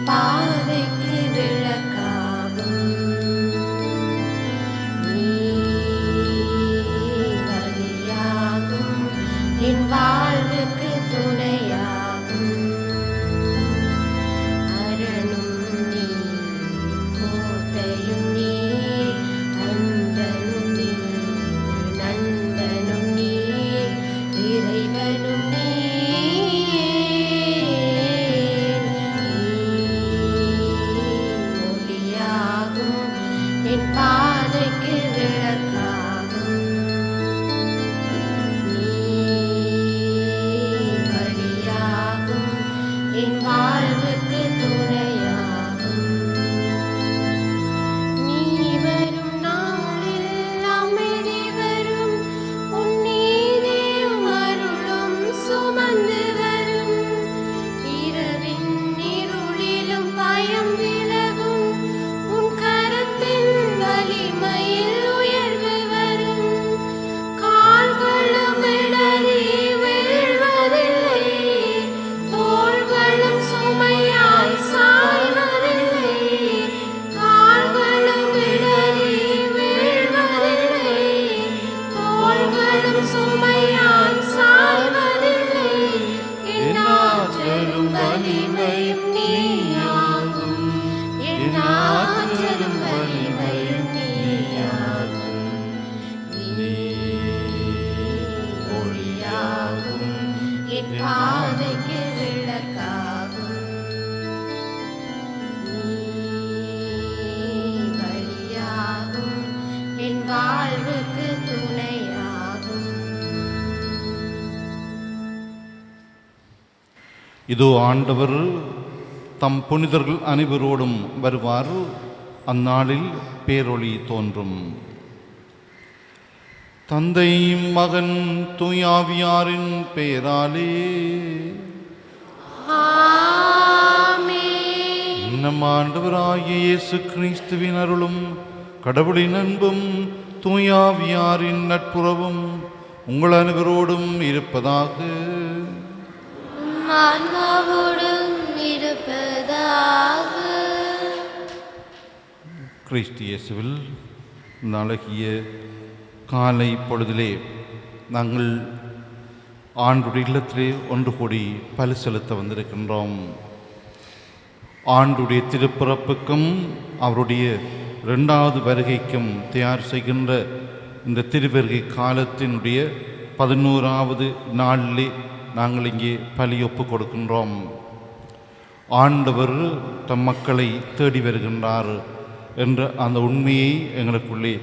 பாதைக்கு விளக்காகும். நீ வழியாகும், என் வாழ்வுக்கு துணையாகும். அரணும் நீ, கோட்டையும் நீ, அன்பனும் நீ, நண்பனும் நீ, இறைவனும் நீ. ஒளியாகும், என் பாதைக்கு விளக்காகும். நீ வழியாகும், என் வாழ்வுக்கு துணையாகும். நீ வரும் நாளில் அமைதி வரும், உன் நீதியும் அருளும் சுமந்து வரும். இரவின் இருளிலும் பயம் விலகும், உன் கரத்தின் வலிமையில் உயர்வு வரும். கால்களும் இடறி வீழ்வதில்லை, தோள்களும் சுமையாய் சாய்வதில்லை. கால்களும் இடறி வீழ்வதில்லை, தோள்களும் சுமையாய் சாய்வதில்லை. என் ஆற்றலும் வலிமையும் நீயாகும், என் ஆற்றலும் வலிமையும் நீயாகும். நீ ஒளியாகும், என் பாதைக்கு விளக்காகும். நீ வழியாகும், என் வாழ்வுக்கு துணையாகும். இதோ ஆண்டவர் தம் புனிதர்கள் அனைவரோடும் வருவார். அந்நாளில் பேரொளி தோன்றும். தந்தை, மகன், தூயாவியாரின் பெயராலே ஆமென். நம் ஆண்டவராகிய இயேசு கிறிஸ்துவின் அருளும் கடவுளின் அன்பும் தூயாவியாரின் நட்புறவும் உங்கள் அனைவரோடும் இருப்பதாக. உம் ஆன்மாவோடும் இருப்பதாக. கிறிஸ்து இயேசுவில் இந்த அழகிய காலை பொழுதிலே நாங்கள் ஆண்டுடைய இல்லத்திலே ஒன்று கூடி பலி செலுத்த வந்திருக்கின்றோம். ஆண்டுடைய திருப்பிறப்புக்கும் அவருடைய 2வது வருகைக்கும் தயார் செய்கின்ற இந்த திருவருகை காலத்தினுடைய 11வது நாளிலே நாங்கள் இங்கே பலி ஒப்பு கொடுக்கின்றோம். ஆண்டவர் தம் மக்களை தேடி வருகின்றார் என்ற அந்த உண்மையை எங்களுக்குள்ளே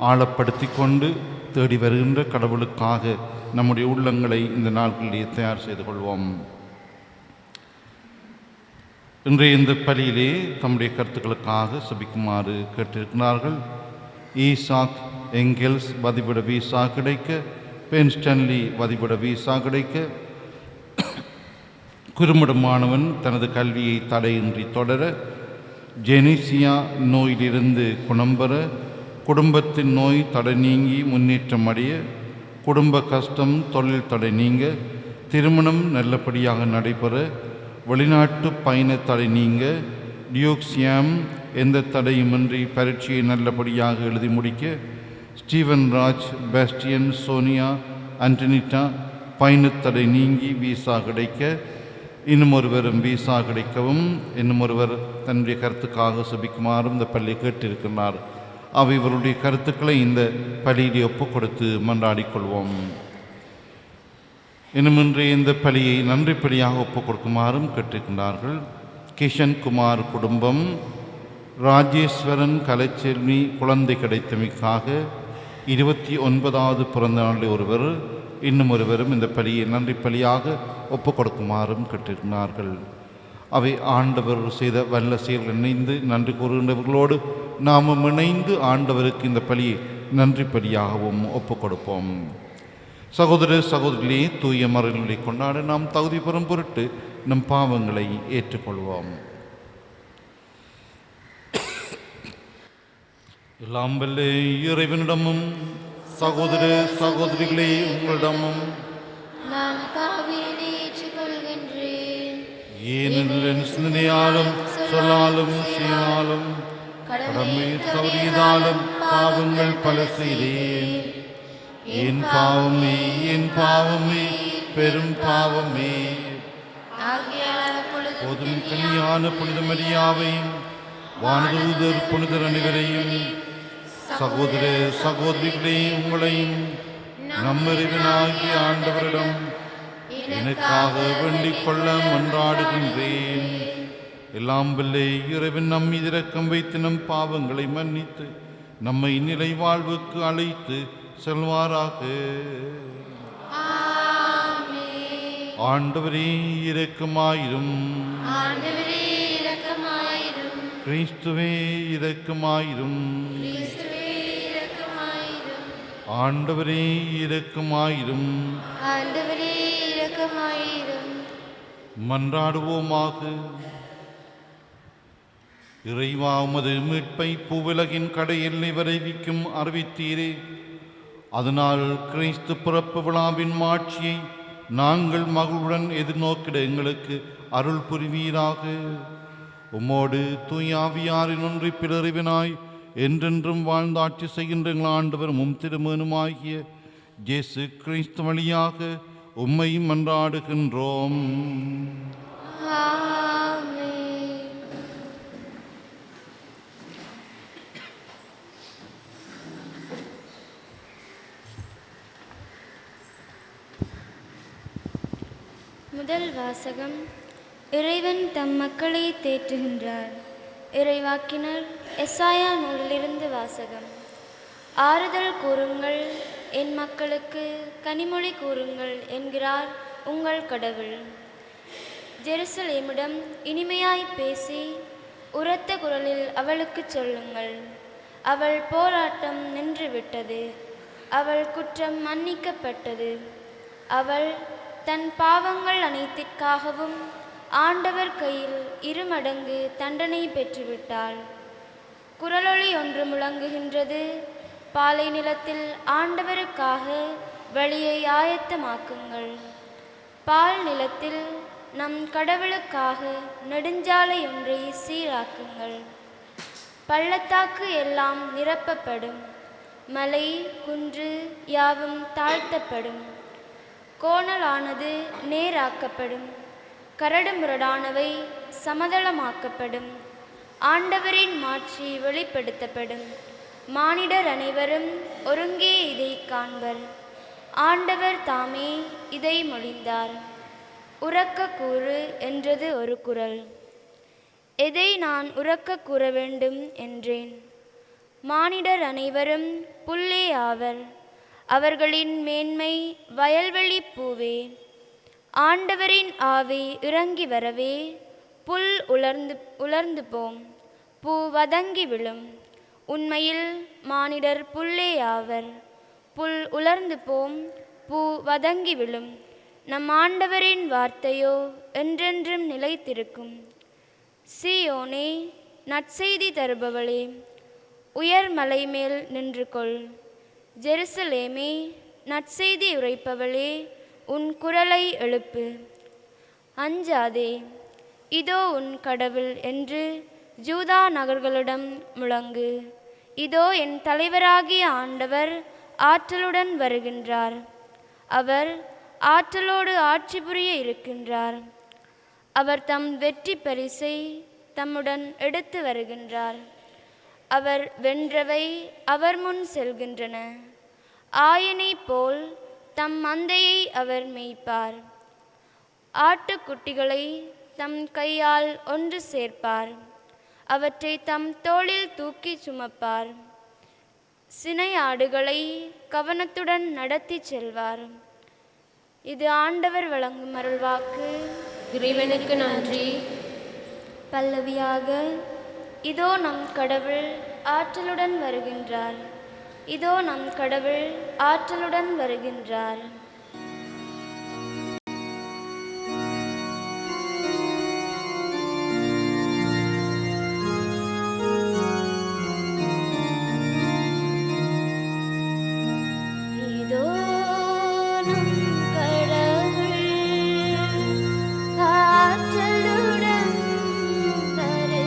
ஆழப்படுத்தி கொண்டு தேடி வருகின்ற கடவுளுக்காக நம்முடைய உள்ளங்களை இந்த நாட்களிலே தயார் செய்து கொள்வோம். இன்றைய இந்த பலியிலே தம்முடைய கருத்துக்களுக்காக செபிக்குமாறு கேட்டிருக்கிறார்கள். ஈசாக் எங்கெல்ஸ் வதிவிட வீசா கிடைக்க, பென் ஸ்டான்லி வதிவிட வீசா கிடைக்க, குறும்படமானவன் தனது கல்வியை தடையின்றி தொடர, ஜெனிசியா நோயிலிருந்து குணம் பெற, குடும்பத்தின் நோய் தடை நீங்கி முன்னேற்றம் அடைய, குடும்ப கஷ்டம் தொழில் தடை நீங்க, திருமணம் நல்லபடியாக நடைபெற, வெளிநாட்டு பயண தடை நீங்க, டியூக்ஸியாம் எந்த தடையுமின்றி பரீட்சையை நல்லபடியாக எழுதி முடிக்க, ஸ்டீவன் ராஜ், பேஸ்டியன், சோனியா, அண்டனிட்டா பயணத்தடை நீங்கி வீசா கிடைக்க, இன்னும் ஒருவரும் வீசா கிடைக்கவும், இன்னும் ஒருவர் தன்னுடைய கருத்துக்காக செபிக்குமாறும் இந்த பள்ளி கேட்டிருக்கிறார். அவை இவருடைய கருத்துக்களை இந்த பலியிலே ஒப்புக் கொடுத்து மன்றாடிக்கொள்வோம். இன்னும் இன்றைய இந்த பலியை நன்றி பலியாக ஒப்புக் கொடுக்குமாறும் கேட்டிருக்கின்றார்கள். கிஷன் குமார் குடும்பம், ராஜேஸ்வரன் கலைச்செல்வி குழந்தை கிடைத்தமைக்காக 29வது பிறந்த நாளில் ஒருவர், இன்னும் ஒருவரும் இந்த பலியை நன்றி பலியாக ஒப்புக் கொடுக்குமாறும் கேட்டிருக்கிறார்கள். அவை ஆண்டவர் செய்த வல்ல செயல் இணைந்து நன்றி கூறுகின்றவர்களோடு நாமும் இணைந்து ஆண்டவருக்கு இந்த பலியை நன்றி பலியாகவும் ஒப்புக் கொடுப்போம். சகோதர சகோதரிகளே, தூய மறைகளை கொண்டாட நாம் தகுதி பெறும் பொருட்டு நம் பாவங்களை ஏற்றுக்கொள்வோம். எல்லாம் வல்ல இறைவனிடமும் சகோதர சகோதரிகளே உங்களிடமும் நான் பாவியை ஏற்றுக்கொள்கின்றேன். ஏனெனில் சிந்தனையாலும் சொல்லாலும் செய்யாலும் கடமை தவறியதாலும் பாவங்கள் பல செய்தேன். என் பாவமே, என் பாவமே, பெரும் பாவமே. போதும் கன்னியான புனித மரியாவையும் வானதூதர் புனிதர் அனைவரையும் சகோதர சகோதரிகளையும் உங்களையும் நம்மறிவனாகிய ஆண்டவரிடம் எனக்காக வேண்டிக் கொள்ள மன்றாடுகின்றேன். எல்லாம் வல்ல இறைவன் நம் மீது இரக்கம் வைத்து நம் பாவங்களை மன்னித்து நம்மை நிலை வாழ்வுக்கு அழைத்து செல்வாராக. ஆண்டவரே இரக்கமாயிரும். கிறிஸ்துவே இரக்கமாயிரும். ஆண்டவரே இரக்கமாயிரும். மன்றாடுவோமாக. இறைவா, உமது மீட்பை பூவுலகின் கடை எல்லை வரைவிக்கும் அறிவித்தீரே. அதனால் கிறிஸ்து பிறப்பு விழாவின் மாட்சியை நாங்கள் மகளுடன் எதிர்நோக்கிட எங்களுக்கு அருள் புரிவீராக. உம்மோடு தூயாவியாரின் ஒன்றி பிறறிவினாய் என்றென்றும் வாழ்ந்து ஆட்சி செய்கின்ற எங்கள் ஆண்டவரும் திருமகனுமாகிய இயேசு கிறிஸ்து வழியாக உம்மை மன்றாடுகின்றோம். முதல் வாசகம். இறைவன் தம் மக்களை தேற்றுகின்றார். இறைவாக்கினர் எசாயா நூலிலிருந்து வாசகம். ஆறுதல் கூறுங்கள் என் மக்களுக்கு, கனிமொழி கூறுங்கள் என்கிறார் உங்கள் கடவுள். ஜெருசலேமிடம் இனிமையாய் பேசி உரத்த குரலில் அவளுக்கு சொல்லுங்கள். அவள் போராட்டம் நின்றுவிட்டது, அவள் குற்றம் மன்னிக்கப்பட்டது. அவள் தன் பாவங்கள் அனைத்திற்காகவும் ஆண்டவர் கையில் 2 மடங்கு தண்டனை பெற்றுவிட்டாள். குரலொலி ஒன்று முழங்குகின்றது. பாலை நிலத்தில் ஆண்டவருக்காக வழியை ஆயத்தமாக்குங்கள். பால் நிலத்தில் நம் கடவுளுக்காக நெடுஞ்சாலை ஒன்றை சீராக்குங்கள். பள்ளத்தாக்கு எல்லாம் நிரப்பப்படும், மலை குன்று யாவும் தாழ்த்தப்படும். கோணலானது நேராக்கப்படும், கரடு முரடானவை சமதளமாக்கப்படும். ஆண்டவரின் மாட்சி வெளிப்படுத்தப்படும். மானிடர் அனைவரும் ஒருங்கே இதை காண்பர். ஆண்டவர் தாமே இதை மொழிந்தார். உரக்க கூறு என்றது ஒரு குரல். எதை நான் உரக்க கூற வேண்டும் என்றேன். மானிடர் அனைவரும் புல்லே ஆவர், அவர்களின் மேன்மை வயல்வெளி பூவே. ஆண்டவரின் ஆவி இறங்கி வரவே புல் உலர்ந்து போம், பூ வதங்கி விழும். உண்மையில் மானிடர் புல்லே ஆவர், புல் உலர்ந்து போம், பூ வதங்கி விழும். நம் ஆண்டவரின் வார்த்தையோ என்றென்றும் நிலைத்திருக்கும். சீயோனே, நற்செய்தி தருபவளே, உயர் மலை மேல் நின்று கொள். ஜெருசலேமே, நற்செய்தி உரைப்பவளே, உன் குரலை எழுப்பு. அஞ்சாதே, இதோ உன் கடவுள் என்று ஜூதா நகர்களிடம் முழங்கு. இதோ என் தலைவராகிய ஆண்டவர் ஆற்றலுடன் வருகின்றார். அவர் ஆற்றலோடு ஆட்சி புரிய இருக்கின்றார். அவர் தம் வெற்றி பரிசை தம்முடன் எடுத்து வருகின்றார். அவர் வென்றவை அவர் முன் செல்கின்றன. ஆயனை போல் தம் மந்தையை அவர் மேய்ப்பார். ஆட்டுக்குட்டிகளை தம் கையால் ஒன்று சேர்ப்பார். அவற்றை தம் தோளில் தூக்கி சுமப்பார். சினை ஆடுகளை கவனத்துடன் நடத்தி செல்வார். இது ஆண்டவர் வழங்கும் அருள்வாக்கு. இறைவனுக்கு நன்றி. பல்லவியாக. இதோ நம் கடவுள் ஆற்றலுடன் வருகின்றார். இதோ நம் கடவுள் ஆற்றலுடன் வருகின்றார். ஆற்றலுடன் வருகின்றார்.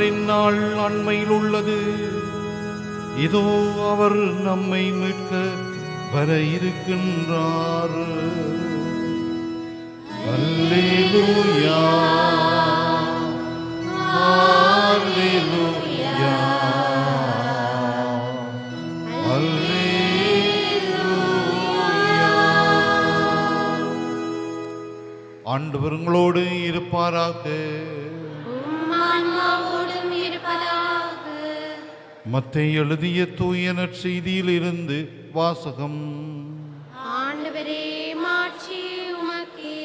ஆண்டவரின் நாள் அண்மையில் உள்ளது. இதோ அவர் நம்மை மீட்க வர இருக்கின்றார். அல்லேலூயா, அல்லேலூயா, அல்லேலூயா. ஆண்டவர் உங்களோடு இருப்பாராக. மத்தேயு எழுதிய தூய நற்செய்தியில் இருந்து வாசகம். ஆண்டவரே, மாட்சி உமக்கே.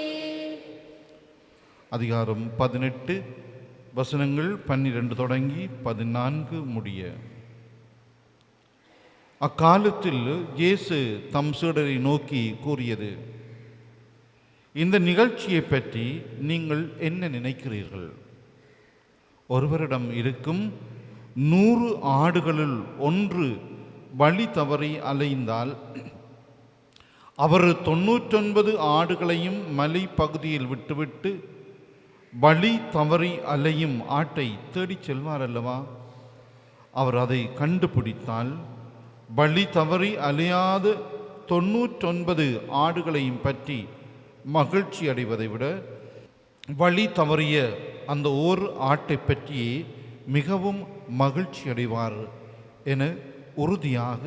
அதிகாரம் 18, வசனங்கள் 12 தொடங்கி 14 முடிய. அக்காலத்தில் இயேசு தம் சீடரை நோக்கி கூறியது: இந்த நிகழ்ச்சியை பற்றி நீங்கள் என்ன நினைக்கிறீர்கள்? ஒருவரிடம் இருக்கும் 100 ஆடுகளில் ஒன்று வழி தவறி அலைந்தால் அவர் 99 ஆடுகளையும் மலை பகுதியில் விட்டுவிட்டு வழி தவறி அலையும் ஆட்டை தேடிச் செல்வார் அல்லவா? அவர் அதை கண்டுபிடித்தால் வழி தவறி அலையாத 99 ஆடுகளையும் பற்றி மகிழ்ச்சி அடைவதை விட வழி தவறிய அந்த ஓர் ஆட்டை பற்றியே மிகவும் மகிழ்ச்சி அடைவார் என உறுதியாக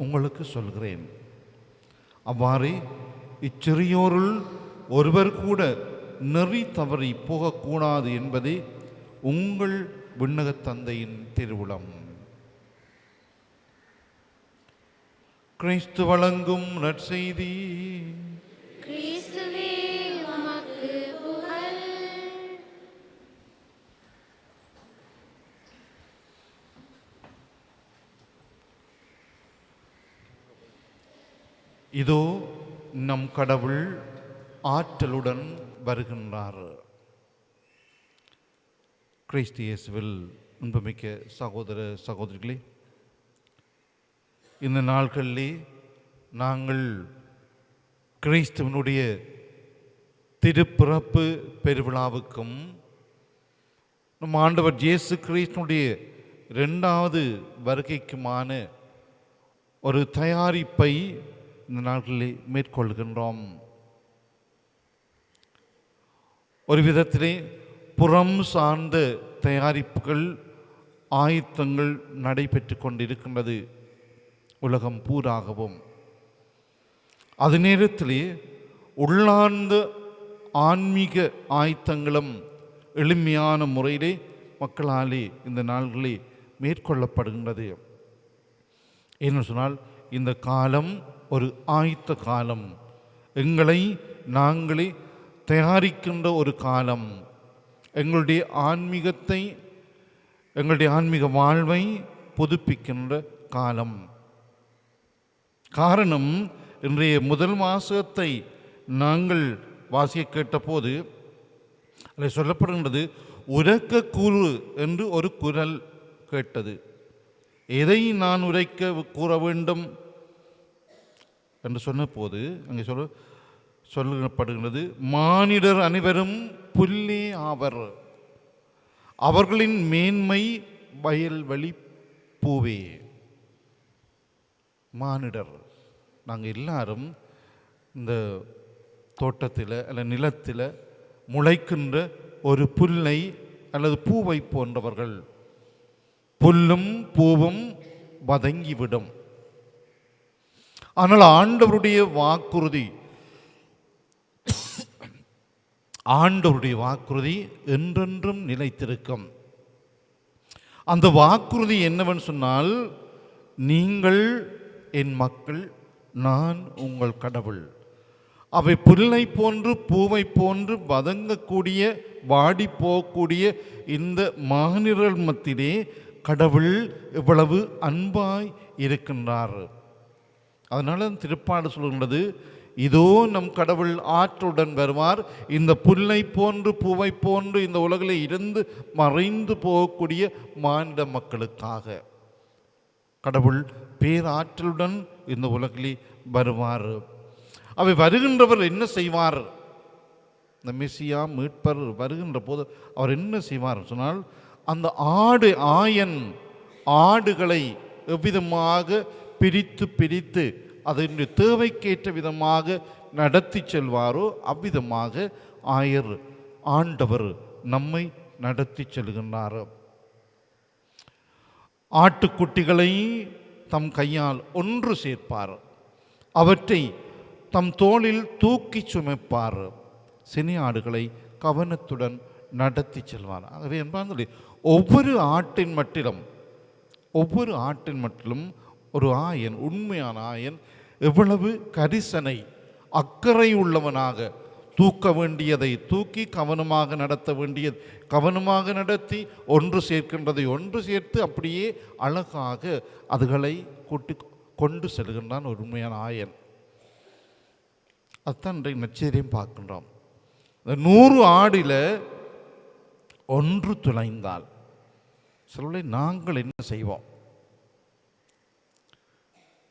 உங்களுக்கு சொல்கிறேன். அவ்வாறே இச்சிறியோருள் ஒருவர் கூட நெறி தவறி போகக்கூடாது என்பதே உங்கள் விண்ணகத் தந்தையின் திருவுளம். கிறிஸ்து வழங்கும் நற்செய்தி. கிறிஸ்துவே, உமக்கு புகழ். இதோ நம் கடவுள் ஆற்றலுடன் வருகின்றார். கிறிஸ்து இயேசுவில் அன்புமிக்க சகோதர சகோதரிகளே, இந்த நாட்களிலே நாங்கள் கிறிஸ்துவனுடைய திருப்பிறப்பு பெருவிழாவுக்கும் நம் ஆண்டவர் இயேசு கிறிஸ்துவனுடைய 2வது வருகைக்குமான ஒரு தயாரிப்பை இந்த நாட்களிலே மேற்கொள்கின்றோம். ஒரு விதத்திலே புறம் சார்ந்த தயாரிப்புகள், ஆயத்தங்கள் நடைபெற்று கொண்டிருக்கின்றது உலகம் பூராகவும். அது நேரத்திலே உள்ளார்ந்த ஆன்மீக ஆயத்தங்களும் எளிமையான முறையிலே மக்களாலே இந்த நாள்களே மேற்கொள்ளப்படுகின்றது. என்ன சொன்னால், இந்த காலம் ஒரு ஆயத்த காலம், எங்களை நாங்களே தயாரிக்கின்ற ஒரு காலம், எங்களுடைய ஆன்மீகத்தை, எங்களுடைய ஆன்மீக வாழ்வை புதுப்பிக்கின்ற காலம். காரணம், இன்றைய முதல் வாசகத்தை நாங்கள் வாசிக்க கேட்டபோது அதில் சொல்லப்படுகின்றது, உரக்க கூறு என்று ஒரு குரல் கேட்டது. எதை நான் உரைக்க கூற வேண்டும் என்று சொன்னபோது அங்கே சொல்லப்படுகின்றது, மானிடர் அனைவரும் புல்லே ஆவர், அவர்களின் மேன்மை வயல்வெளி பூவே. மானிடர், நாங்கள் எல்லாரும் இந்த தோட்டத்தில் அல்ல நிலத்தில் முளைக்கின்ற ஒரு புல்லை அல்லது பூவை போன்றவர்கள். புல்லும் பூவும் வதங்கிவிடும், ஆனால் ஆண்டவருடைய வாக்குறுதி என்றென்றும் நிலைத்திருக்கும். அந்த வாக்குறுதி என்னவென்று சொன்னால், நீங்கள் என் மக்கள், நான் உங்கள் கடவுள். அவை புல்லை போன்று பூவை போன்று வதங்கக்கூடிய வாடி போகக்கூடிய இந்த மானிடர் மத்தியிலே கடவுள் இவ்வளவு அன்பாய் இருக்கின்றார். அதனால திருப்பாடு சொல்கின்றது, இதோ நம் கடவுள் ஆற்றலுடன் வருவார். இந்த புல்லை போன்று பூவை போன்று இந்த உலகில் இருந்து மறைந்து போகக்கூடிய மானிட மக்களுக்காக கடவுள் பேராற்றலுடன் இந்த உலகிலே வருவார். அவை வருகின்றவர் என்ன செய்வார்? இந்த மெசியா மீட்பர் வருகின்ற போது அவர் என்ன செய்வார் சொன்னால், அந்த ஆயன் ஆடுகளை எவ்விதமாக பிரித்து அதனுடைய தேவைக்கேற்ற விதமாக நடத்தி செல்வாரோ அவ்விதமாக ஆண்டவர் நம்மை நடத்தி செல்கின்றார். ஆட்டுக்குட்டிகளை தம் கையால் ஒன்று சேர்ப்பார், அவற்றை தம் தோளில் தூக்கி சுமைப்பார், சினையாடுகளை கவனத்துடன் நடத்தி செல்வார். ஆகவே என்பார்களே, ஒவ்வொரு ஆட்டின் மட்டிலும் ஒரு ஆயன், உண்மையான ஆயன் எவ்வளவு கரிசனை அக்கறை உள்ளவனாக தூக்க வேண்டியதை தூக்கி கவனமாக நடத்த வேண்டியது கவனமாக நடத்தி ஒன்று சேர்க்கின்றதை ஒன்று சேர்த்து அப்படியே அழகாக அதுகளை கொண்டு செல்கின்றான் ஒரு உண்மையான ஆயன். அதுதான் இன்றைக்கு நச்சரியம் பார்க்கின்றோம். இந்த 100 ஆடில் ஒன்று துளைந்தால் சில நாங்கள் என்ன செய்வோம்?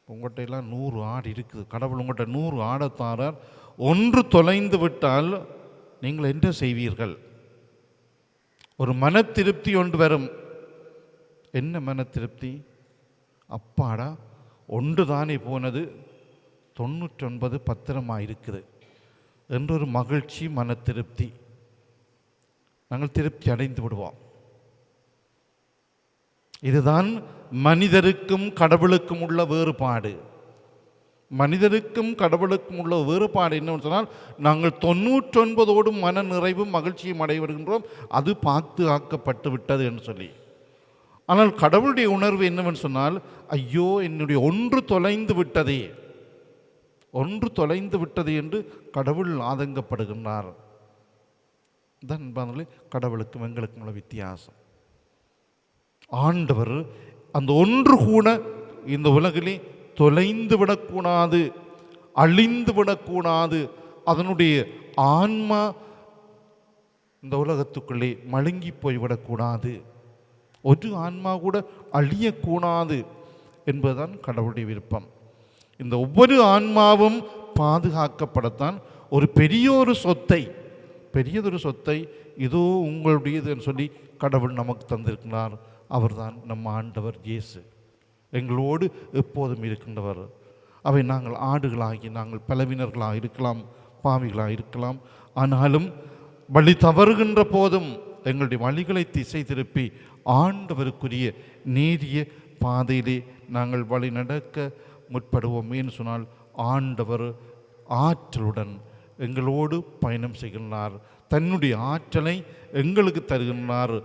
உங்கள்கிட்ட எல்லாம் 100 ஆடு இருக்குது, கடவுள் உங்கள்கிட்ட 100 ஆடத்தாரர், ஒன்று தொலைந்து விட்டால் நீங்கள் என்ன செய்வீர்கள்? ஒரு மன திருப்தி ஒன்று வரும். என்ன மன திருப்தி? அப்பாடா, ஒன்று தானே போனது, 99 பத்திரமாக இருக்குது என்றொரு மகிழ்ச்சி, மன திருப்தி. நாங்கள் திருப்தி அடைந்து விடுவோம். இதுதான் மனிதருக்கும் கடவுளுக்கும் உள்ள வேறுபாடு. மனிதருக்கும் கடவுளுக்கும் உள்ள வேறுபாடு என்னவென்று சொன்னால், நாங்கள் 99 மன நிறைவும் மகிழ்ச்சியும் அடைய வருகின்றோம், அது பார்த்து ஆக்கப்பட்டு விட்டது என்று சொல்லி. ஆனால் கடவுளுடைய உணர்வு என்னவென்று சொன்னால், ஐயோ என்னுடைய ஒன்று தொலைந்து விட்டது என்று கடவுள் ஆதங்கப்படுகின்றார். தான் கடவுளுக்கும் எங்களுக்கும் உள்ள வித்தியாசம். ஆண்டவர் அந்த ஒன்று கூட இந்த உலகிலே தொலைந்து விடக்கூடாது, அழிந்து விடக்கூடாது, அதனுடைய ஆன்மா இந்த உலகத்துக்குள்ளே மழுங்கி போய்விடக்கூடாது, ஒரு ஆன்மா கூட அழியக்கூடாது என்பதுதான் கடவுளுடைய விருப்பம். இந்த ஒவ்வொரு ஆன்மாவும் பாதுகாக்கப்படத்தான் ஒரு பெரியதொரு சொத்தை இதோ உங்களுடையது என்று சொல்லி கடவுள் நமக்கு தந்திருக்கிறார். அவர்தான் நம் ஆண்டவர் இயேசு, எங்களோடு எப்போதும் இருக்கின்றவர். அவை நாங்கள் ஆடுகளாகி நாங்கள் பலவினர்களாக இருக்கலாம், பாவிகளாக இருக்கலாம். ஆனாலும் வழி தவறுகின்ற போதும் எங்களுடைய வழிகளை திசை திருப்பி ஆண்டவருக்குரிய நேரிய பாதையிலே நாங்கள் வழி நடக்க முற்படுவோம். ஏன்னு சொன்னால், ஆண்டவர் ஆற்றலுடன் எங்களோடு பயணம் செய்கின்றார், தன்னுடைய ஆற்றலை எங்களுக்கு தருகின்றார்.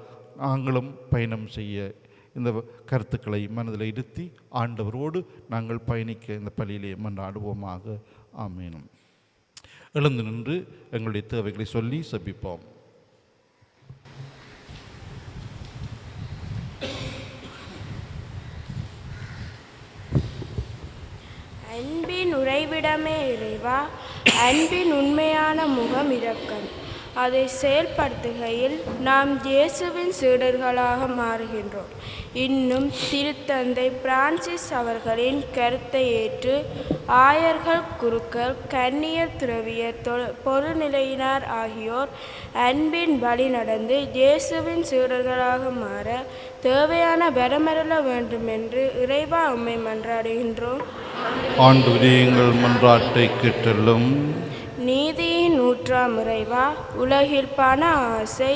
நாங்களும் பயணம் செய்ய இந்த கருத்துக்களை மனதில் இருத்தி ஆண்டவரோடு நாங்கள் பயணிக்க இந்த பள்ளியிலே மன்றாடுவோமாக. ஆமேன். எழுந்து நின்று எங்களுடைய தேவைகளை சொல்லி செபிப்போம். அன்பின் உறைவிடமே இறைவா, அன்பின் உண்மையான முகம் இரக்கம். அதை செயல்படுத்துகையில் நாம் இயேசுவின் சீடர்களாக மாறுகின்றோம். இன்னும் திருத்தந்தை பிரான்சிஸ் அவர்களின் கருத்தை ஏற்று ஆயர்கள், குருக்கள், கன்னியர், துறவியர், பொதுநிலையினர் ஆகியோர் அன்பின் வழி நடந்து இயேசுவின் சீடர்களாக மாற தேவையான வரமருள வேண்டும் என்று இறைவா உம்மை மன்றாடுகின்றோம். ஆண்டவரே, எங்கள் மன்றாட்டை கேட்டருளும். நீதியின் ஊற்றாம் இறைவா, உலகில் பண ஆசை,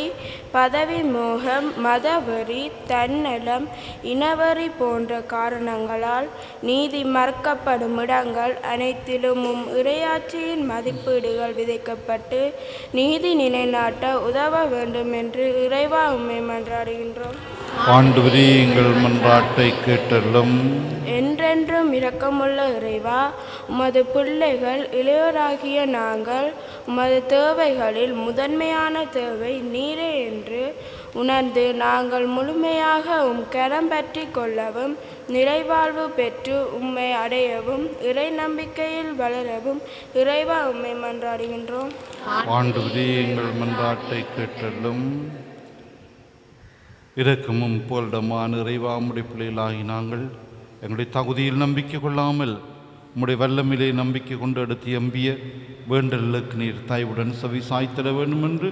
பதவி மோகம், மதவெறி, தன்னலம், இனவெறி போன்ற காரணங்களால் நீதி மறுக்கப்படும் இடங்கள் அனைத்திலும் இறையாட்சியின் மதிப்பீடுகள் விதைக்கப்பட்டு நீதி நிலைநாட்ட உதவ வேண்டும் என்று இறைவா உம்மை மன்றாடுகின்றோம். ஆண்டவரே, எங்கள் மன்றாட்டை கேட்டருளும். என்றென்றும் இரக்கமுள்ள இறைவா, உமது பிள்ளைகள் இளையோராகிய நாங்கள் உமது தேவைகளில் முதன்மையான தேவை நீரே என்று உணர்ந்து நாங்கள் முழுமையாக கரம் பற்றி கொள்ளவும், நிறைவாழ்வு பெற்று உம்மை அடையவும், இறை நம்பிக்கையில் வளரவும் இறைவா உம்மை மன்றாடுகின்றோம். ஆண்டவரே, எங்கள் மன்றாட்டை கேட்டருளும். இரக்கமும் போலிடமான இறைவா, உம்முடைய பிள்ளைகளாகி நாங்கள் எங்களுடைய தகுதியில் நம்பிக்கை கொள்ளாமல் உம்முடைய வல்லமிலே நம்பிக்கை கொண்டு எடுத்து எம்பிய வேண்டலுக்கு நீர் தாய்வுடன் செவி சாய்த்திட வேண்டும் என்று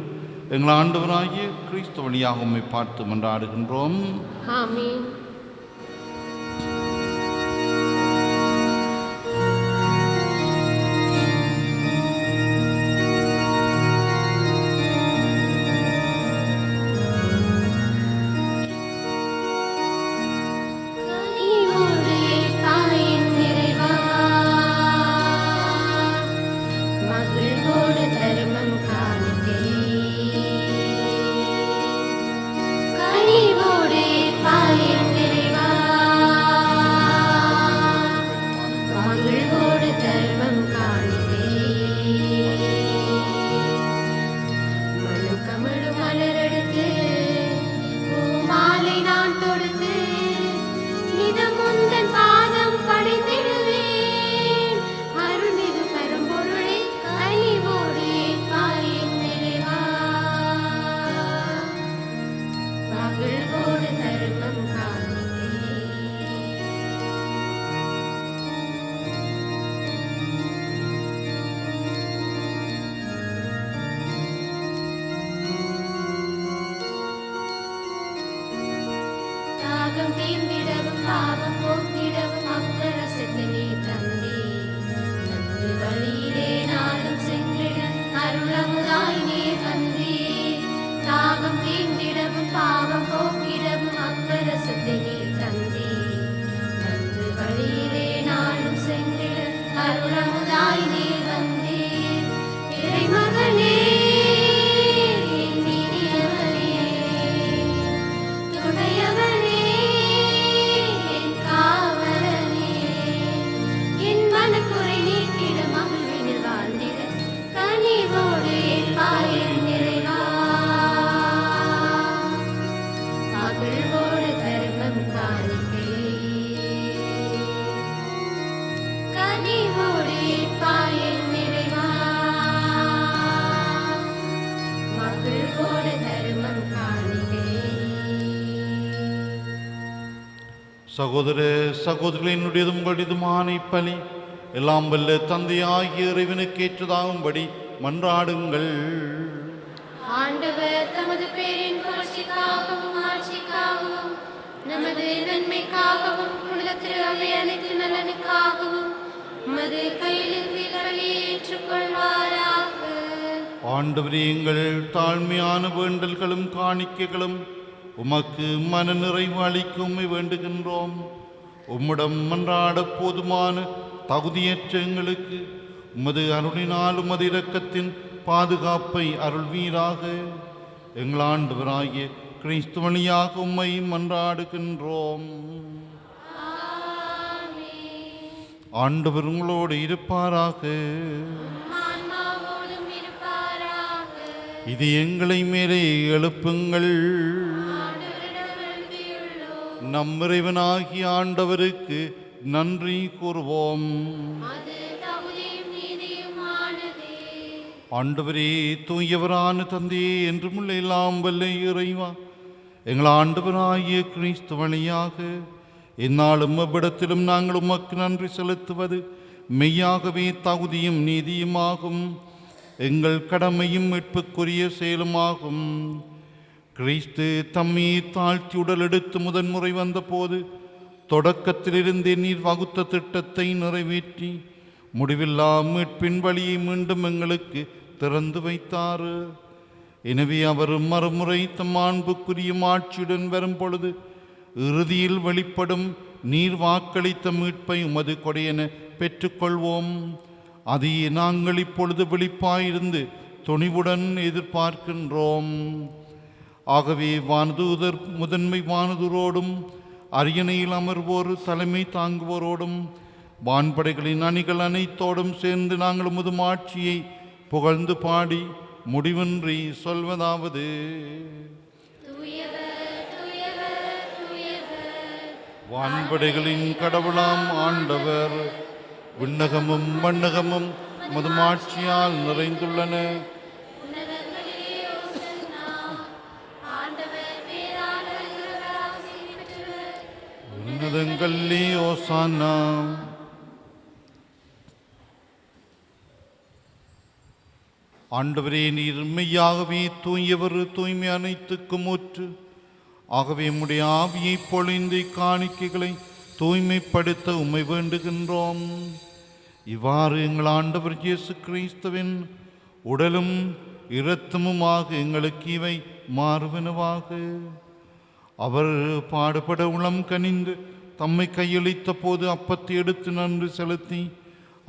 எங்கள் ஆண்டவராகிய கிறிஸ்து வழியாக உம்மை பார்த்து மன்றாடுகின்றோம். ஆமென். சகோதர சகோதரிகளினுடையதும் உங்களுடையதுமான இப்பலி எல்லாம் வல்ல தந்தையாகிய இறைவனுக்கு ஏற்றதாகும்படி மன்றாடுங்கள். ஆண்டவர் தமது பேரின் புகழ்ச்சிக்காகவும் ஆட்சிக்காகவும் நமது நன்மைக்காகவும் புனித திரு அவை அனைத்து நலனுக்காகவும் உமது கையிலிருந்து பலியை ஏற்றுக்கொள்வாராக. ஆண்டவரே, எங்கள் தாழ்மையான வேண்டல்களும் காணிக்கைகளும் உமக்கு மன நிறைவு அளிக்க உம்மை வேண்டுகின்றோம். உம்மிடம் மன்றாட போதுமான தகுதியற்ற எங்களுக்கு உமது அருளினால் உமது இரக்கத்தின் பாதுகாப்பை அருள்வீராக. எங்கள் ஆண்டவராகிய கிறிஸ்து வழியாக உம்மை மன்றாடுகின்றோம். ஆண்டவர் உங்களோடு இருப்பாராக. இது எங்களை மேலே எழுப்புங்கள். நம் இறைவனாகிய ஆண்டவருக்கு நன்றி கூறுவோம். ஆண்டவரே, தூயவரான தந்தையே, என்றுமுள்ள எல்லாம் வல்ல இறைவா, எங்கள் ஆண்டவராகிய கிறிஸ்து வழியாக எந்நாளும் அவ்விடத்திலும் நாங்கள் உமக்கு நன்றி செலுத்துவது மெய்யாகவே தகுதியும் நீதியுமாகும், எங்கள் கடமையும் மீட்புக்குரிய செயலுமாகும். கிறிஸ்து தம்மை தாழ்த்தி உடல் எடுத்து முதன்முறை வந்தபோது தொடக்கத்திலிருந்தே நீர் வகுத்த திட்டத்தை நிறைவேற்றி முடிவில்லா மீட்பின் வழியை மீண்டும் எங்களுக்கு திறந்து வைத்தார். எனவே அவர் மறுமுறை தம் மாண்புக்குரிய ஆட்சியுடன் வரும் பொழுது இறுதியில் வெளிப்படும் நீர் வாக்களித்த மீட்பை உமது கொடையென பெற்றுக்கொள்வோம். அதையே நாங்கள் இப்பொழுது விழிப்பாயிருந்து துணிவுடன் எதிர்பார்க்கின்றோம். ஆகவே வானதூதர் முதன்மை வானதூரோடும் அரியணையில் அமர்வோர் தலைமை தாங்குவோரோடும் வான்படைகளின் அணிகள் அனைத்தோடும் சேர்ந்து நாங்கள் உமது ஆட்சியை புகழ்ந்து பாடி முடிவின்றி சொல்வதாவது: வான்படைகளின் கடவுளாம் ஆண்டவர், விண்ணகமும் மண்ணகமும் உமது ஆட்சியால் நிறைந்துள்ளன. உன்னதங்களிலே ஓசானா. ஆண்டவரே, நீர் மெய்யாகவே தூயவர், தூய்மை அனைத்துக்கும் ஊற்று. ஆகவே உம்முடைய ஆவியை பொழிந்து காணிக்கைகளை தூய்மைப்படுத்த உம்மை வேண்டுகின்றோம். இவ்வாறு எங்கள் ஆண்டவர் இயேசு கிறிஸ்துவின் உடலும் இரத்தமுமாக எங்களுக்கு இவை மாறுவனவாக. அவர் பாடுபட உளம் கனிந்து தம்மை கையளித்த போது அப்பத்தை எடுத்து நன்றி செலுத்தி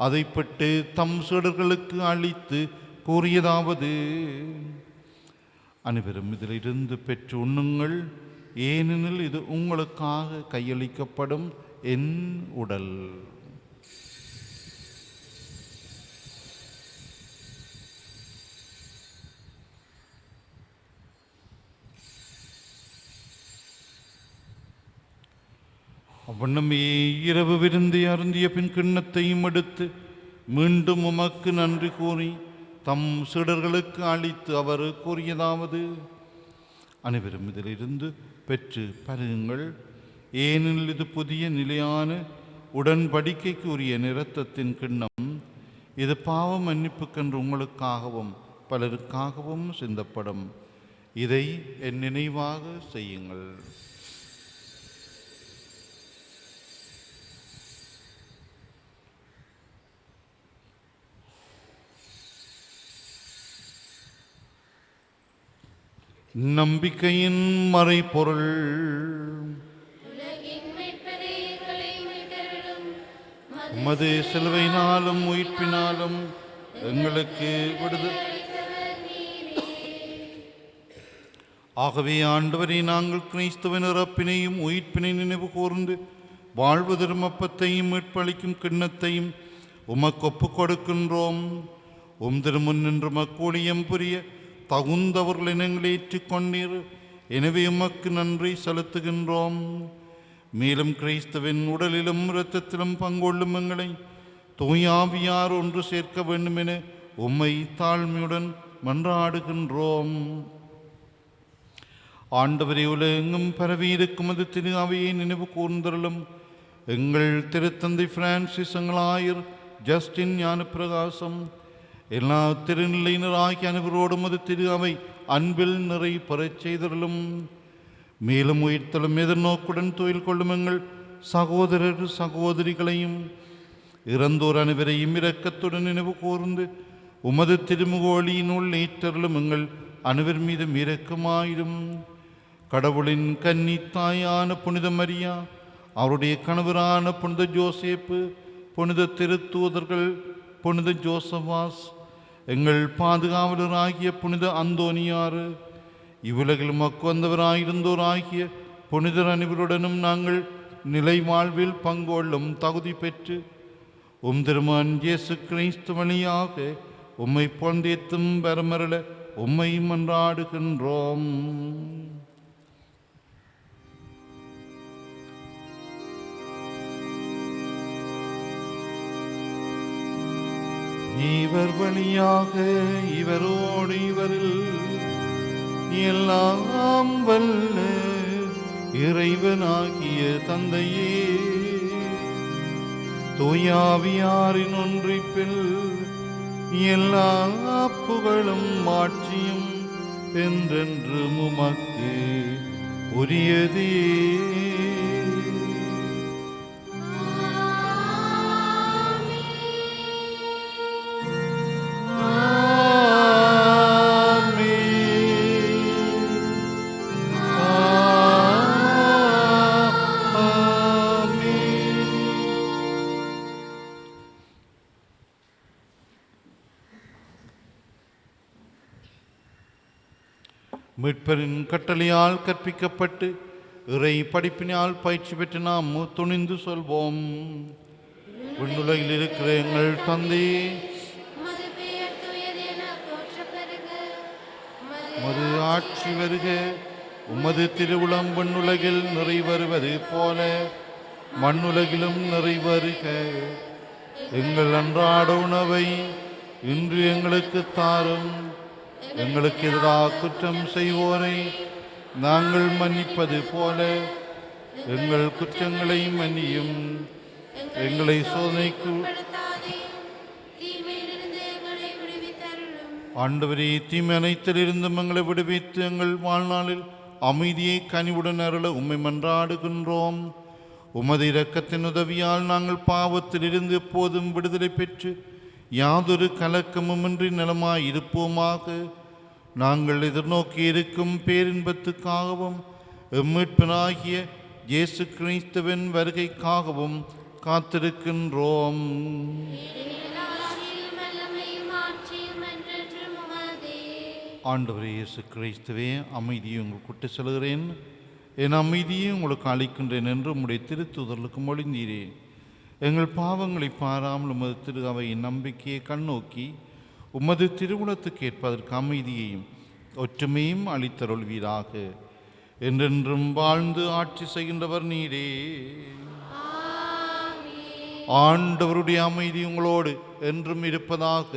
அதை பெற்று தம் சீடர்களுக்கு அளித்து கூறியதாவது: அனைவரும் இதிலிருந்து பெற்று உண்ணுங்கள், ஏனெனில் இது உங்களுக்காக கையளிக்கப்படும் என் உடல். அவ்வண்ணமே இரவு விருந்தை அருந்திய பின் கிண்ணத்தையும் எடுத்து மீண்டும் உமக்கு நன்றி கூறி தம் சீடர்களுக்கு அளித்து அவர் கூறியதாவது: அனைவரும் இதிலிருந்து பெற்று பருகுங்கள், ஏனெனில் இது புதிய நிலையான உடன்படிக்கைக்கு உரிய இரத்தத்தின் கிண்ணம். இது பாவ மன்னிப்புக்கென்று உங்களுக்காகவும் பலருக்காகவும் சிந்தப்படும். இதை என் நினைவாக செய்யுங்கள். நம்பிக்கையின் மறைபொருள். உமது சிலுவையினாலும் உயிர்ப்பினாலும் எங்களுக்கு விடுதலை. ஆகவே ஆண்டவரை, நாங்கள் கிறிஸ்துவின் இறப்பினையும் உயிர்ப்பினை நினைவு கூர்ந்து வாழ்வு திருமப்பத்தையும் மீட்பளிக்கும் கிண்ணத்தையும் உமக்கு ஒப்புக் கொடுக்கின்றோம். உம் திருமுன் நின்று மக்கூழியம் புரிய தகுந்தவர்கள் இனங்களை ஏற்றுக்கொண்டீர். எனவே உமக்கு நன்றி செலுத்துகின்றோம். மேலும் கிறிஸ்துவின் உடலிலும் இரத்தத்திலும் பங்கொள்ளும் எங்களை தூயாவியார் ஒன்று சேர்க்க வேண்டும் என உம்மை தாழ்மையுடன் மன்றாடுகின்றோம். ஆண்டவரே, உலகெங்கும் பரவியிருக்கும் அது திரு அவையை நினைவு கூர்ந்தருளும். எங்கள் திருத்தந்தை பிரான்சிஸ், எங்களாயர் ஜஸ்டின், ஞான பிரகாசம், எல்லா திருநிலையினராகிய அனைவரோடும் அது திரு அவை அன்பில் நிறை பெறச் செய்தருளும். மேலும் உயிர்த்தலும் எதிர்நோக்குடன் தொழில் கொள்ளும் எங்கள் சகோதரர் சகோதரிகளையும் இறந்தோர் அனைவரையும் இரக்கத்துடன் நினைவு கூர்ந்து உமது திருமுகோழியினுள் ஏற்றருளும் எங்கள் அனைவர் மீதும் இரக்கமாயிரும். கடவுளின் கன்னி தாயான புனித மரியா, அவருடைய கணவரான புனித ஜோசேப்பு, புனித திருத்தூதர்கள், புனித ஜோசவாஸ், எங்கள் பாதுகாவலராகிய புனித அந்தோனியாறு, இவ்வுலகில் உமக்கு வந்தவராயிருந்தோராகிய புனிதர் அனைவருடனும் நாங்கள் நிலை வாழ்வில் பங்கொள்ளும் தகுதி பெற்று உம் திருமகன் இயேசு கிறிஸ்து வழியாக உம்மை பொந்தேத்தும் பெறமருள உம்மை மன்றாடுகின்றோம். இவர் வழியாக இவரோடு இவரில் எல்லாம் வல்ல இறைவனாகிய தந்தையே, தூயாவியாரின் ஒன்றிப்பில் எல்லா புகழும் ஆட்சியும் என்றென்று உமக்கு உரியதே. மீட்பரின் கட்டளையால் கற்பிக்கப்பட்டு இறை படிப்பினால் பயிற்சி பெற்று நாம் துணிந்து சொல்வோம். விண்ணுலகில் இருக்கிற எங்கள் தந்தை, உமது ஆட்சி வருக, உமது திருவுளம் விண்ணுலகில் நிறைவேறுவது போல மண்ணுலகிலும் நிறைவேறுக. எங்கள் அன்றாட உணவை இன்று எங்களுக்கு தாரும். எங்களுக்கு எதிராக குற்றம் செய்வோரை நாங்கள் மன்னிப்பது போல எங்கள் குற்றங்களை மன்னியும். எங்களை சோதனைக்கு ஆண்டவரே, தீமை அனைத்திலிருந்தும் எங்களை விடுவித்து எங்கள் வாழ்நாளில் அமைதியை கனிவுடன் அருள உம்மை மன்றாடுகின்றோம். உமது இரக்கத்தின் உதவியால் நாங்கள் பாவத்திலிருந்து எப்போதும் விடுதலை பெற்று யாதொரு கலக்கமுமின்றி நலமாய் இருப்போமாக. நாங்கள் எதிர்நோக்கி இருக்கும் பேரின்பத்துக்காகவும் எம்மீட்பனாகிய இயேசு கிறிஸ்துவின் வருகைக்காகவும் காத்திருக்கின்றோம். ஆண்டவரே இயேசு கிறிஸ்துவே, அமைதியை உங்களுக்கு விட்டு செல்கிறேன், என் அமைதியை உங்களுக்கு அளிக்கின்றேன் என்று உம்முடைய திருத்துதலுக்கு மொழிந்தீரே. எங்கள் பாவங்களை பாராமல் உமது திரு அவையின் நம்பிக்கையை கண்ணோக்கி உமது திருவுளத்துக்கு ஏற்பதற்கு அமைதியையும் ஒற்றுமையும் அளித்தருள்வீராக. என்றென்றும் வாழ்ந்து ஆட்சி செய்கின்றவர் நீரே. ஆண்டவருடைய அமைதி உங்களோடு என்றும் இருப்பதாக.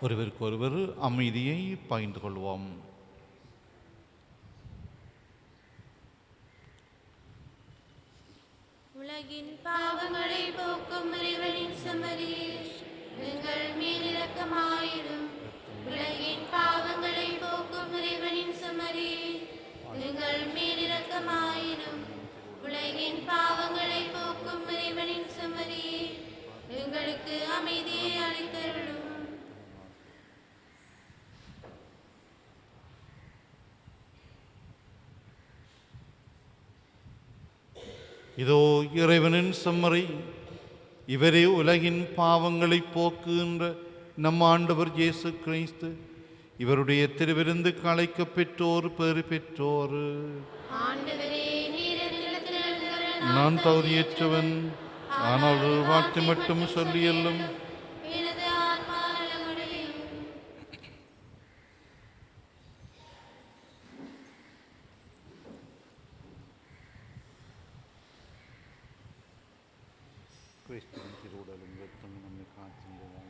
ஒருவருக்கு ஒருவர் அமைதியை பகிர்ந்து கொள்வோம். உலகின் பாவங்களை போக்கும் இறைவனின் செம்மறி, எங்கள் மேல் இரக்கமாயிரும். உலகின் பாவங்களை போக்கும் இறைவனின் செம்மறி, எங்கள் மேல் இரக்கமாயிரும். உலகின் பாவங்களை போக்கும் இறைவனின் செம்மறி, எங்களுக்கு அமைதியை அளித்தருளும். இதோ இறைவனின் செம்மறி, இவரே உலகின் பாவங்களை போக்குகின்ற நம் ஆண்டவர் இயேசு கிறிஸ்து. இவருடைய திருவிருந்துக்கு அழைக்கப் பெற்றோர் பேறு பெற்றோர். நான் தகுதியற்றவன், ஆனால் ஒரு வார்த்தை மட்டும் சொல்லியல்லும் கிறிஸ்துவின் திருவுடலும் இரத்தமும் நம்மை காக்கின்றன.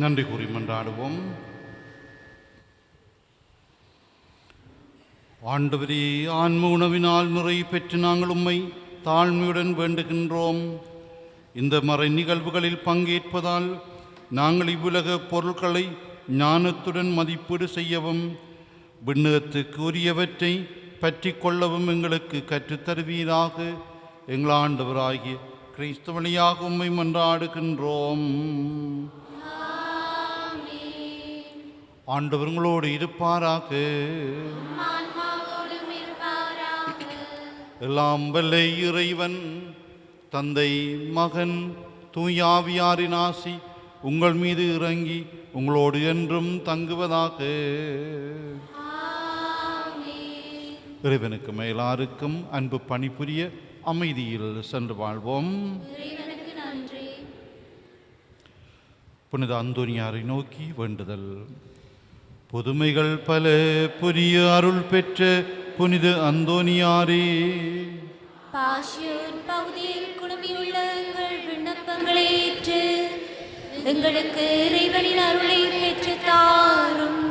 நன்றி கூறி மன்றாடுவோம். ஆண்டவரே, ஆன்ம உணவினால் நிறை பெற்று நாங்கள் உம்மை தாழ்மையுடன் வேண்டுகின்றோம். இந்த மறை நிகழ்வுகளில் பங்கேற்பதால் நாங்கள் இவ்வுலக பொருட்களை ஞானத்துடன் மதிப்பீடு செய்யவும் விண்ணகத்துக்கு உரியவற்றை பற்றி கொள்ளவும் எங்களுக்கு கற்றுத்தருவீராக. எங்கள் ஆண்டவராகிய கிறிஸ்து வழியாக உம்மை மன்றாடுகின்றோம். ஆண்டவர் உங்களோடு இருப்பாராக. எல்லாம் வல்ல இறைவன் தந்தை, மகன், தூயாவியாரின் ஆசி உங்கள் மீது இறங்கி உங்களோடு என்றும் தங்குவதாக. இறைவனுக்கு மேலாருக்கும் அன்பு பணிபுரிய அமைதியில் சென்று வாழ்வோம். புனித அந்தோனியாரை நோக்கி வேண்டுதல். புதுமைகள் பல புரிய அருள் பெற்ற புனித அந்தோனியாரே, பாஷியூர் பகுதியில் குழுமியுள்ள எங்கள் விண்ணப்பங்களை ஏற்று எங்களுக்கு இறைவனின் அருளை பெற்று தாரும்.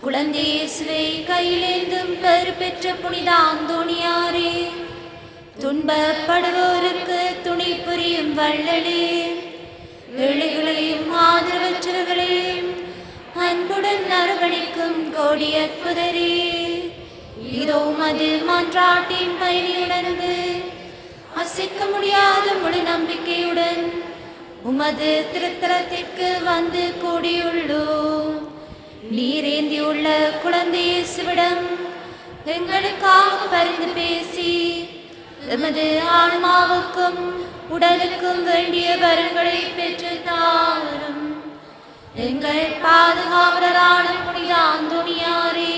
குழந்தை இயேசுவை கையிலேந்தும் பெரு பெற்ற புனித அந்தோனியாரே, துன்பப்படுவோருக்கு துணை புரியும் வள்ளலே, ஏழைகளையும் ஆதரவற்றவர்களையும் அன்புடன் அரவணைக்கும் கோடி அற்புதரே, இதோ மது மன்றாட்டின் பயணியுணர்ந்து அசைக்க முடியாத முழு நம்பிக்கையுடன் உமது திருத்தலத்திற்கு வந்து கூடியுள்ளோம். நீரேந்தியுள்ள குழந்தை இயேசுவிடம் எங்களுக்காக பரிந்து பேசி எமது ஆன்மாவுக்கும் உடலுக்கும் வேண்டிய வரங்களை பெற்று தாரும். எங்கள் பாதுகாவலரான புனித அந்தோனியாரே,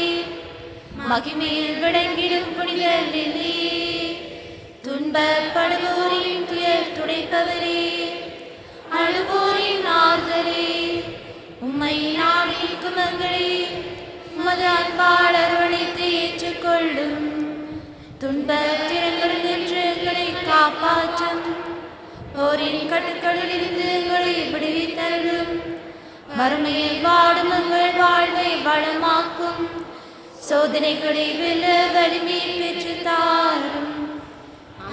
மகிமையில் விளங்கிடும் புனித லில்லி, துன்பப்படுவோரின் துயர் துடைப்பவரே, அழுவோரின் ஆறுதலே, உம்மை நாடி நிற்கும் எங்களை உமது அன்பால் அரவணைத்து ஏற்றுக்கொள்ளும். துன்பத்திலிருந்து எங்களை காப்பாற்றும். போரின் கட்டுக்களில் இருந்து எங்களை விடுவித்தருளும். வறுமையில் வாடும் எங்கள் வாழ்வை வளமாக்கும். சோதனைகளை வெல்ல வலிமையை பெற்று தாரும்.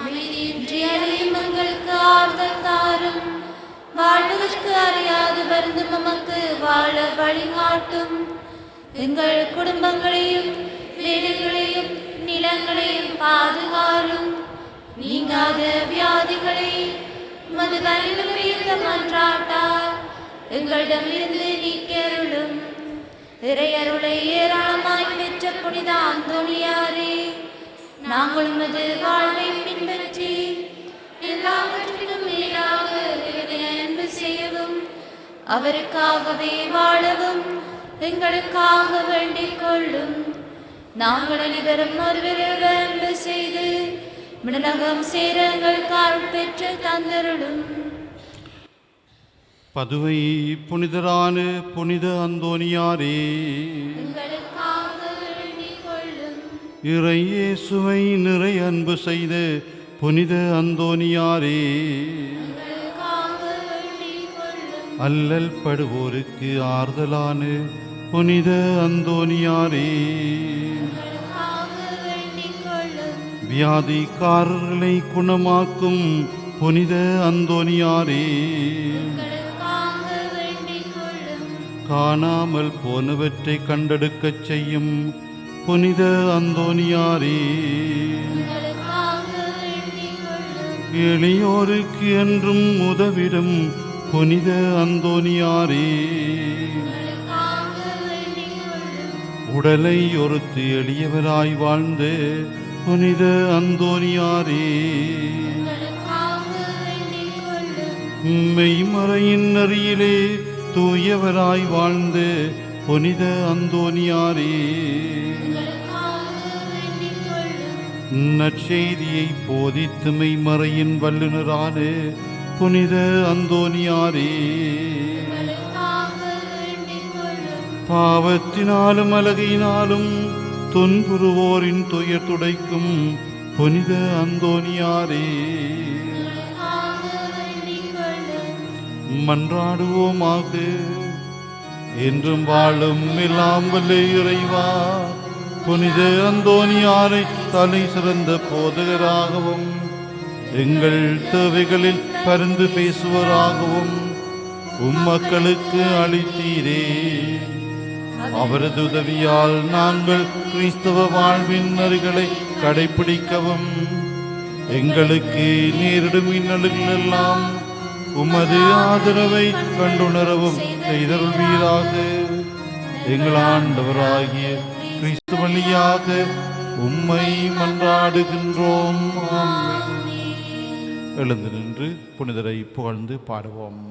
அமைதியின்றி அலையும் எங்களுக்கு ஆறுதல் தாரும். வாழ்வதற்கு அறியாது வருந்தும் நமக்கு வாழ வழிகாட்டும். எங்கள் குடும்பங்களையும் வீடுகளையும் நிலங்களையும் பாதுகாரும். நீங்காத வியாதிகளை மது வலிமையுள்ள மன்றாட்டார் எங்களிடமிருந்து நீக்கருளும். இறையருளை ஏராளமாய் பெற்ற புனித அந்தோனியாரே, நாங்கள் உமது வாழ்வை பின்பற்றி எல்லாவற்றிலும் மேலாக அன்பு செய்யவும் அவருக்காகவே வாழவும் எங்களுக்காக வேண்டிக் கொள்ளும். நாங்கள் அனைவரும் ஒருவரோடு அன்பு செய்து மிடலகம் சேர எங்களுக்கு அருள் பெற்று தந்தருளும். பதுவை புனிதரான புனித அந்தோனியாரே, எங்களுக்காக வேண்டிக் கொள்ளும். இறை இயேசுவை நிறை அன்பு செய்த புனித அந்தோனியாரே, எங்களுக்காக வேண்டிக் கொள்ளும். அல்லல் படுவோருக்கு ஆறுதலான புனித அந்தோனியாரே, எங்களுக்காக வேண்டிக் கொள்ளும். வியாதிக்காரர்களை குணமாக்கும் புனித அந்தோனியாரே, எங்களுக்காக வேண்டிக் கொள்ளும். காணாமல் போனவற்றை கண்டெடுக்கச் செய்யும் புனித அந்தோனியாரே, எங்களுக்காக வேண்டிக் கொள்ளும். எளியோருக்கு என்றும் உதவிடும் புனித அந்தோனியாரே, எங்களுக்காக வேண்டிக் கொள்ளும். உடலை ஒருத்து எளியவராய் வாழ்ந்த புனித அந்தோனியாரே, எங்களுக்காக வேண்டிக் கொள்ளும். மெய்மறையின் நெறியிலே தூயவராய் வாழ்ந்த புனித அந்தோனியாரே, எங்களுக்காக வேண்டிக் கொள்ளும். நற்செய்தியை போதித்து மெய்மறையின் வல்லுநரான புனித அந்தோனியாரே, எங்களுக்காக வேண்டிக் கொள்ளும். பாவத்தினாலும் அலகையினாலும் துன்புறுவோரின் துயர் துடைக்கும் புனித அந்தோனியாரே, எங்களுக்காக வேண்டிக் கொள்ளும். மன்றாடுவோமாக. என்றும் வாழும் எல்லாம் வல்ல இறைவா, புனித அந்தோனியாரை தலை சிறந்த போதகராகவும் எங்கள் தேவைகளில் பரிந்து பேசுவராகவும் உம்மக்களுக்கு அளித்தீரே. அவரது உதவியால் நாங்கள் கிறிஸ்தவ வாழ்வின் நெறிகளை கடைபிடிக்கவும் எங்களுக்கு நேரிடும் இன்னல்களெல்லாம் உமது ஆதரவை கண்டுணரவும் செய்தருள்வீராக. எங்கள் ஆண்டவராகிய கிறிஸ்து வழியாக உம்மை மன்றாடுகின்றோம். ஆமென். எழுந்து நின்று புனிதரை புகழ்ந்து பாடுவோம்.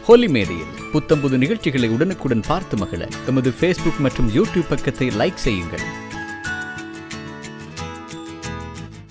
ஹோலி மேரியில் புத்தம்புது நிகழ்ச்சிகளை உடனுக்குடன் பார்த்து மகிழ எமது ஃபேஸ்புக் மற்றும் யூடியூப் பக்கத்தை லைக் செய்யுங்கள்.